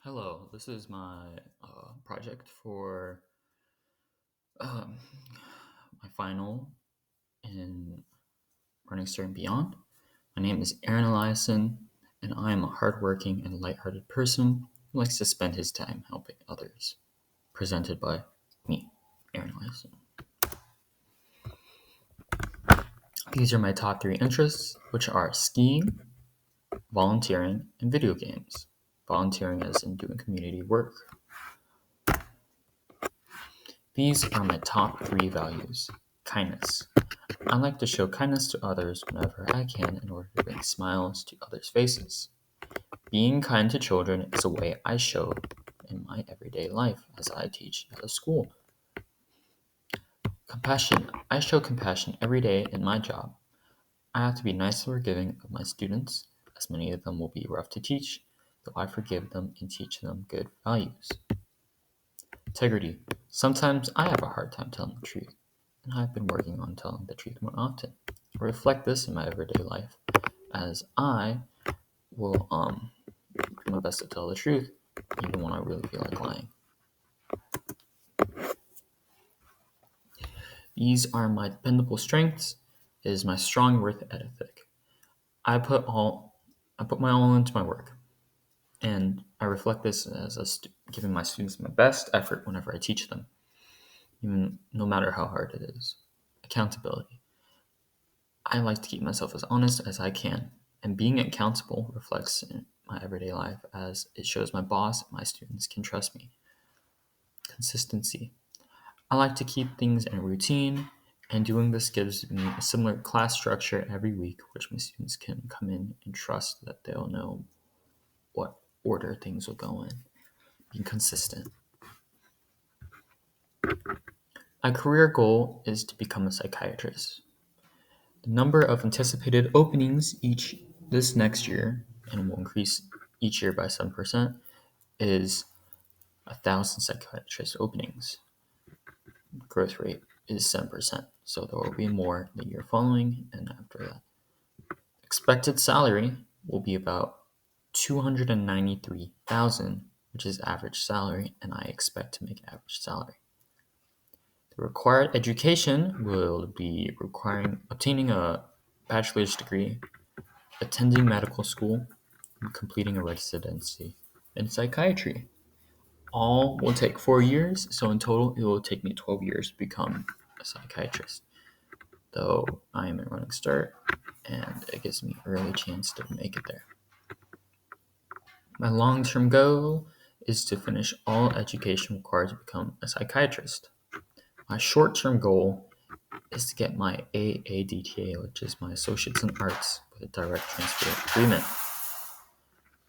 Hello, this is my project for um, my final in Running Star and Beyond. My name is Aaron Eliason, and I am a hardworking and lighthearted person who likes to spend his time helping others. Presented by me, Aaron Eliason. These are my top three interests, which are skiing, volunteering, and video games. Volunteering as in doing community work. These are my top three values. Kindness. I like to show kindness to others whenever I can in order to bring smiles to others' faces. Being kind to children is a way I show in my everyday life as I teach at a school. Compassion. I show compassion every day in my job. I have to be nice and forgiving of my students, as many of them will be rough to teach, though I forgive them and teach them good values. Integrity. Sometimes I have a hard time telling the truth, and I've been working on telling the truth more often. I reflect this in my everyday life, as I will do my best to tell the truth, even when I really feel like lying. These are my dependable strengths. It is my strong work ethic. I put my all into my work, and I reflect this as giving my students my best effort whenever I teach them, even no matter how hard it is. Accountability. I like to keep myself as honest as I can, and being accountable reflects in my everyday life as it shows my boss and my students can trust me. Consistency. I like to keep things in routine, and doing this gives me a similar class structure every week, which my students can come in and trust that they'll know what order things will go in. Being consistent. My career goal is to become a psychiatrist. The number of anticipated openings this next year, and will increase each year by 7%, is 1,000 psychiatrist openings. Growth rate is 7%, so there will be more the year following and after that. Expected salary will be about 293,000, which is average salary, and I expect to make average salary. The required education will be obtaining a bachelor's degree, attending medical school, and completing a residency in psychiatry. All will take 4 years, so in total it will take me 12 years to become a psychiatrist. Though I am a running start, and it gives me an early chance to make it there. My long-term goal is to finish all education required to become a psychiatrist. My short-term goal is to get my AADTA, which is my Associates in Arts, with a direct transfer agreement.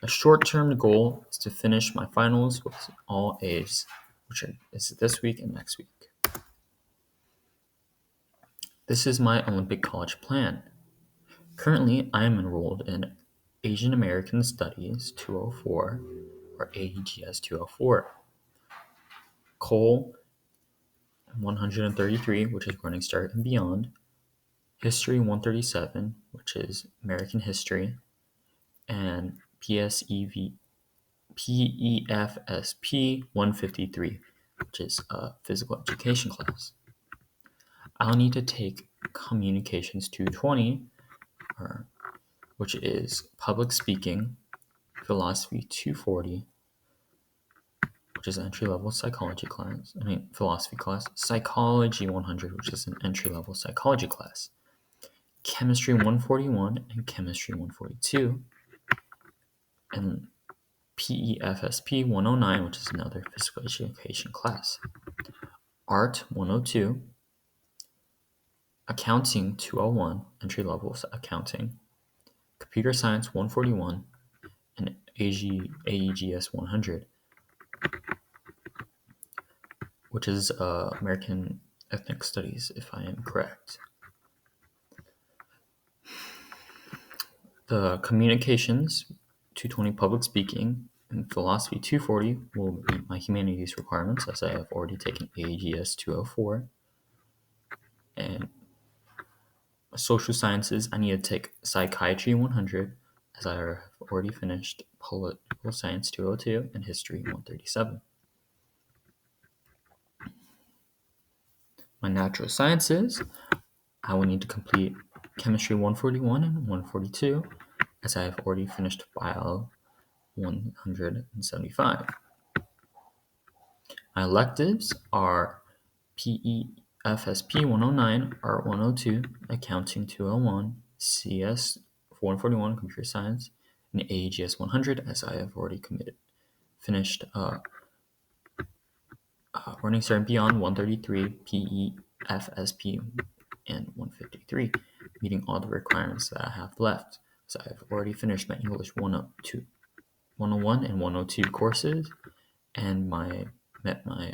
A short-term goal is to finish my finals with all A's, which is this week and next week. This is my Olympic college plan. Currently, I am enrolled in Asian American Studies 204, or AEGS 204, COLL 133, which is Running Start and Beyond, History 137, which is American History, and PEFSP 153, which is a physical education class. I'll need to take Communications 220, which is public speaking, Philosophy 240, which is an entry-level philosophy class, Psychology 100, which is an entry-level psychology class, Chemistry 141 and Chemistry 142, and PEFSP 109, which is another physical education class, Art 102, Accounting 201, entry-level accounting, Computer Science 141, and AEGS 100, which is American Ethnic Studies, if I am correct. The Communications 220 Public Speaking and Philosophy 240 will meet my humanities requirements, as I have already taken AEGS 204. And Social Sciences, I need to take Psychiatry 100, as I have already finished Political Science 202 and History 137. My natural sciences, I will need to complete Chemistry 141 and 142, as I have already finished Bio 175. My electives are PEFSP 109, Art 102, Accounting 201, CS 141, Computer Science, and AEGS 100, as I have already finished Learning Center Beyond 133, PEFSP, and 153, meeting all the requirements that I have left. So I have already finished my English 101 and 102 courses, and met my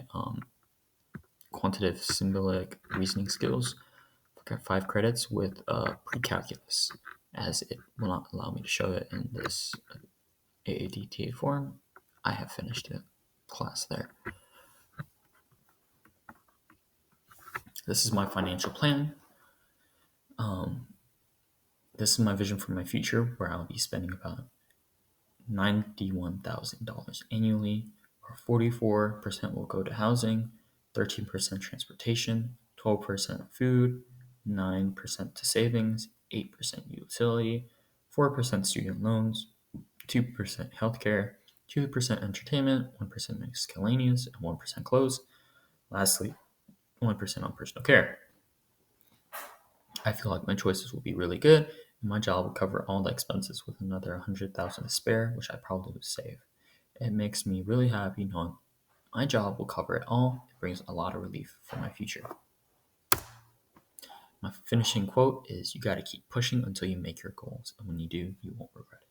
quantitative symbolic reasoning skills for 5 credits with pre-calculus, as it will not allow me to show it in this AADTA form. I have finished the class there. This is my financial plan. This is my vision for my future, where I'll be spending about $91,000 annually, where 44% will go to housing, 13% transportation, 12% food, 9% to savings, 8% utility, 4% student loans, 2% healthcare, 2% entertainment, 1% miscellaneous, and 1% clothes. Lastly, 1% on personal care. I feel like my choices will be really good, and my job will cover all the expenses with another $100,000 to spare, which I probably would save. It makes me really happy knowing my job will cover it all. It brings a lot of relief for my future. My finishing quote is, you gotta keep pushing until you make your goals, and when you do, you won't regret it.